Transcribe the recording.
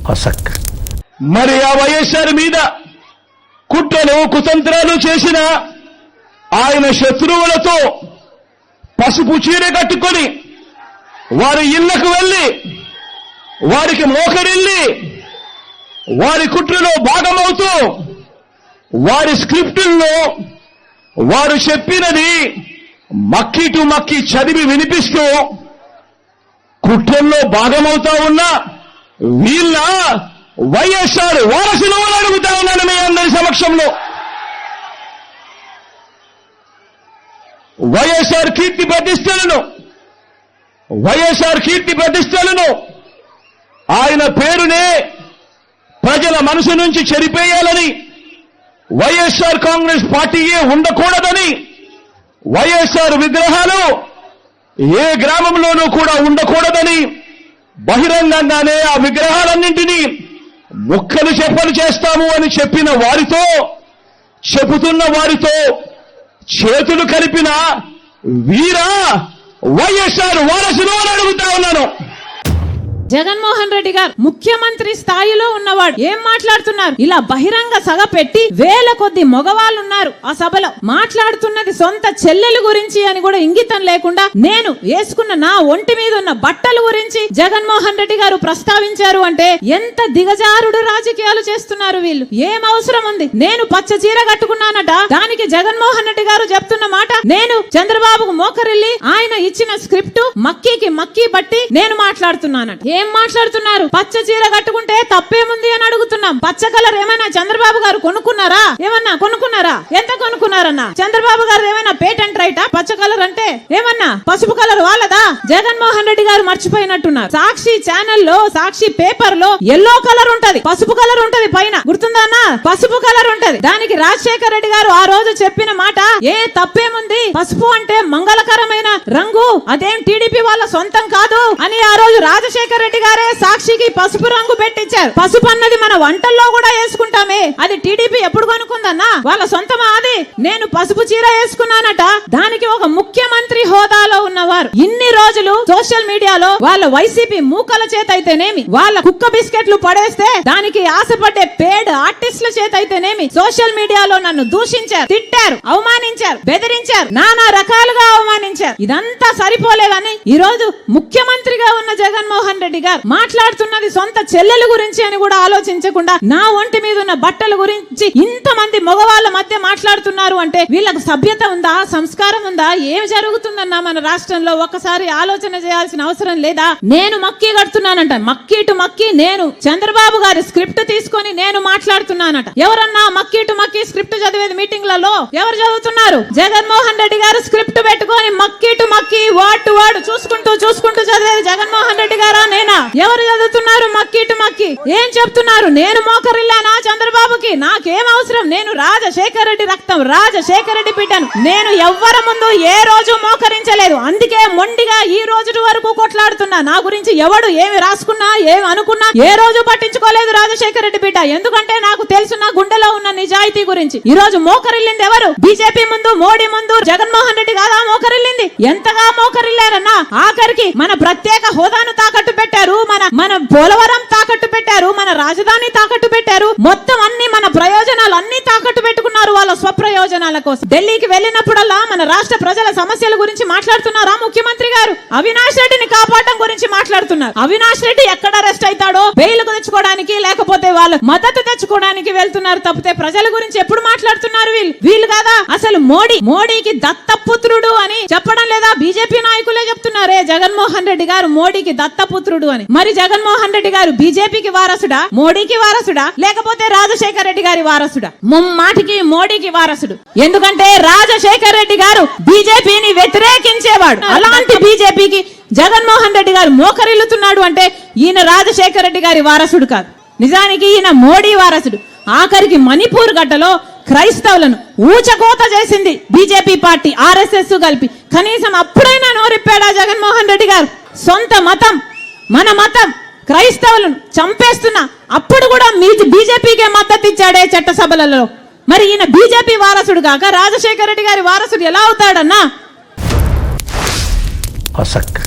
హసక్. మరి ఆ వైఎస్ఆర్ మీద కుట్రలు కుతంత్రాలు చేసిన ఆయన శత్రువులతో పసుపు చీర కట్టుకొని వారి ఇళ్లకు వెళ్లి వారికి మోకరిల్లి వారి కుట్రలో భాగమవుతూ వారి స్క్రిప్టుల్లో వారు చెప్పినది మక్కి టు మక్కి చదివి వినిపిస్తూ కుట్రల్లో భాగమవుతా ఉన్న వీళ్ళ వైఎస్ఆర్ వారసులు అడుగుతా ఉన్నాను మీ అందరి సమక్షంలో. వైఎస్ఆర్ కీర్తి ప్రతిష్టలను ఆయన పేరునే ప్రజల మనసు నుంచి చెరిపేయాలని, వైఎస్ఆర్ కాంగ్రెస్ పార్టీయే ఉండకూడదని, వైఎస్ఆర్ విగ్రహాలు ఏ గ్రామంలోనూ కూడా ఉండకూడదని బహిరంగంగానే ఆ విగ్రహాలన్నింటినీ ముక్కలు చెప్పలు చేస్తాము అని చెబుతున్న వారితో చేతులు కలిపిన వీరా వైఎస్ఆర్ వారసులు అని అడుగుతా ఉన్నాను. జగన్మోహన్ రెడ్డి గారు ముఖ్యమంత్రి స్థాయిలో ఉన్నవాడు ఏం మాట్లాడుతున్నారు? ఇలా బహిరంగ సభ పెట్టి వేల కొద్ది మగవాళ్ళు ఉన్నారు ఆ సభలో. మాట్లాడుతున్నది సొంత చెల్లెలు గురించి అని కూడా ఇంగితం లేకుండా నేను వేసుకున్న నా ఒంటి మీద ఉన్న బట్టల గురించి జగన్మోహన్ రెడ్డి గారు ప్రస్తావించారు అంటే ఎంత దిగజారుడు రాజకీయాలు చేస్తున్నారు వీళ్ళు. ఏం అవసరం ఉంది? నేను పచ్చ చీర కట్టుకున్నానట, దానికి జగన్మోహన్ రెడ్డి గారు చెప్తున్న మాట నేను చంద్రబాబుకు మోకరిల్లి ఆయన ఇచ్చిన స్క్రిప్ట్ మక్కీకి మక్కీ బట్టి నేను మాట్లాడుతున్నానట. ఏం మాట్లాడుతున్నారు? పచ్చ చీర కట్టుకుంటే తప్పేముంది అని అడుగుతున్నాం. పచ్చ కలర్ ఏమైనా చంద్రబాబు గారు కొనుక్కున్నారా? ఏమన్నా కొనుక్కున్నారా? ఎంత కొనుక్కున్నారన్నా? చంద్రబాబు గారు ఏమైనా పేటెంట్ రైటా? పచ్చ కలర్ అంటే ఏమన్నా పసుపు కలర్ వాళ్ళదా? జగన్మోహన్ రెడ్డి గారు మర్చిపోయినట్టున్నారు. సాక్షి ఛానల్లో సాక్షి పేపర్ లో ఎల్లో కలర్ ఉంటది, పసుపు కలర్ ఉంటది, పైన గుర్తుందా అన్న? పసుపు కలర్ ఉంటది. దానికి రాజశేఖర రెడ్డి గారు ఆ రోజు చెప్పిన మాట ఏ తప్పేముంది? పసుపు అంటే మంగళకరమైన రంగు, అదేం టీడీపీ వాళ్ళ సొంతం కాదు అని ఆ రోజు రాజశేఖర రెడ్డి గారే సాక్షికి పసుపు రంగు పెట్టించారు. పసుపు అన్నది మన వంటల్లో కూడా వేసుకుంటామే, అది టీడీపీ ఎప్పుడు కొనుక్కుందన్నా? వాళ్ళ సొంతమా అది? నేను పసుపు చీర వేసుకున్నానట, దానికి ఒక ముఖ్యమంత్రి హోదాలో ఉన్నవారు ఇన్ని రోజులు సోషల్ మీడియాలో వాళ్ళ వైసీపీ మూకల చేత అయితేనేమి, వాళ్ళ కుక్క బిస్కెట్లు పడేస్తే దానికి ఆశపడ్డే పేడ్ ఆర్టిస్టుల చేత అయితేనేమి సోషల్ మీడియాలో నన్ను దూషించారు, తిట్టారు, అవమానించారు, బెదిరించారు, నానా రకాలుగా అవమానించారు. ఇదంతా సరిపోలేదని ఈ రోజు ముఖ్యమంత్రిగా ఉన్న జగన్మోహన్ రెడ్డి గారు మాట్లాడుతున్నది సొంత చెల్లెల గురించి అని కూడా ఆలోచించకుండా నా ఒంటి మీద ఉన్న బట్టల గురించి ఇంతమంది మగవాళ్ళ మధ్య మాట్లాడుతున్నారు అంటే వీళ్ళకు సభ్యత ఉందా? సంస్కారం ఉందా? ఏం జరుగుతుందన్నా మన రాష్ట్రంలో? ఒక్కసారి ఆలోచన చేయాల్సిన అవసరం లేదా? నేను మక్కీ కడుతున్నానంట, మక్కీ టు మక్కీ నేను చంద్రబాబు గారి స్క్రిప్ట్ తీసుకొని నేను మాట్లాడుతున్నానట. ఎవరన్నా మక్కీ టు మక్కీ స్క్రిప్ట్ చదివేది మీటింగ్లలో ఎవరు చదువుతున్నారు? జగన్మోహన్ రెడ్డి గారు స్క్రిప్ట్ పెట్టుకొని మక్కీ టు మక్కీ వర్డ్ టు వర్డ్ చూసుకుంటూ చదివేది జగన్మోహన్ రెడ్డి గారా నేనా? ఎవరు చదువుతున్నారు మక్కీ టు మక్కీ? ఏం చెప్తున్నారు? నేను మోకరిల్లానా చంద్రబాబుకి? నాకేం అవసరం? నేను రాజశేఖర రెడ్డి రక్తం, రాజశేఖర రెడ్డి బిడ్డను. నేను ఎవ్వరి ముందు ఏ రోజు మోకరించలేదు, అందుకే మొండిగా ఈ రోజు వరకు కొట్లాడుతున్నా. నా గురించి ఎవడు ఏమి రాసుకున్నా ఏమి అనుకున్నా ఏ రోజు పట్టించుకోలేదు రాజశేఖర రెడ్డి బిడ్డ. ఎందుకంటే నాకు తెలుసు నా గుండెలో ఉన్న నిజాయితీ గురించి. ఈ రోజు మోకరిల్లింది ఎవరు? బీజేపీ ముందు, మోడీ ముందు జగన్మోహన్ రెడ్డి కాదా మోకరిల్లింది? ఎంతగా మోకరిల్లారన్నా? ఆఖరికి మన ప్రత్యేక హోదాను తాకట్టు పెట్టారు, మన పోలవరం తాకట్టు పెట్టారు, మన రాజధాని తాకట్టు పెట్టారు, మొత్తం అన్ని మన ప్రయోజనాలు అన్ని తాకట్టు పెట్టుకున్నారు వాళ్ళ స్వప్రయోజనాల కోసం. ఢిల్లీకి వెళ్ళినప్పుడల్లా మన రాష్ట్ర ప్రజల సమస్యల గురించి మాట్లాడుతున్నారా ముఖ్యమంత్రి గారు? అవినాష్ రెడ్డిని కాపాడడం గురించి మాట్లాడుతున్నారు. అవినాష్ రెడ్డి ఎక్కడ అరెస్ట్ అవుతాడో బెయిల్కు తెచ్చుకోవడానికి లేకపోతే వాళ్ళు మద్దతు తెచ్చుకోవడానికి వెళ్తున్నారు తప్పితే ప్రజల గురించి ఎప్పుడు మాట్లాడుతున్నారు వీళ్ళు కాదా? అసలు మోడీకి దత్తపుత్రుడు అని చెప్పడం లేదా? బీజేపీ నాయకులే చెప్తున్నారే జగన్మోహన్ రెడ్డి గారు మోడీకి దత్తపుత్రుడు అని. మరి జగన్మోహన్ రెడ్డి గారు బీజేపీకి వారసుడా, మోడీకి వారసుడా, లేకపోతే రాజశేఖర రెడ్డి గారి వారసుడా? ముమ్మాటికి మోడీకి వారసుడు. ఎందుకంటే రాజశేఖర రెడ్డి గారు బీజేపీని వ్యతిరేకించేవాడు. అలాంటి బీజేపీకి జగన్మోహన్ రెడ్డి గారు మోకరిల్లుతున్నాడు అంటే ఈయన రాజశేఖర రెడ్డి గారి వారసుడు కాదు, నిజానికి ఈయన మోడీ వారసుడు. ఆఖరికి మణిపూర్ గడ్డలో క్రైస్తవులను ఊచకోత చేసింది బీజేపీ పార్టీ, ఆర్ఎస్ఎస్ కలిపి. కనీసం అప్పుడైనా నోరిప్పాడా జగన్మోహన్ రెడ్డి గారు? సొంత మతం, మన మతం క్రైస్తవులను చంపేస్తున్నా అప్పుడు కూడా బీజేపీకే మద్దతు ఇచ్చాడే చట్టసభలలో. మరి ఈయన బీజేపీ వారసుడు కాక రాజశేఖర రెడ్డి గారి వారసుడు ఎలా అవుతాడన్నా? హసక్.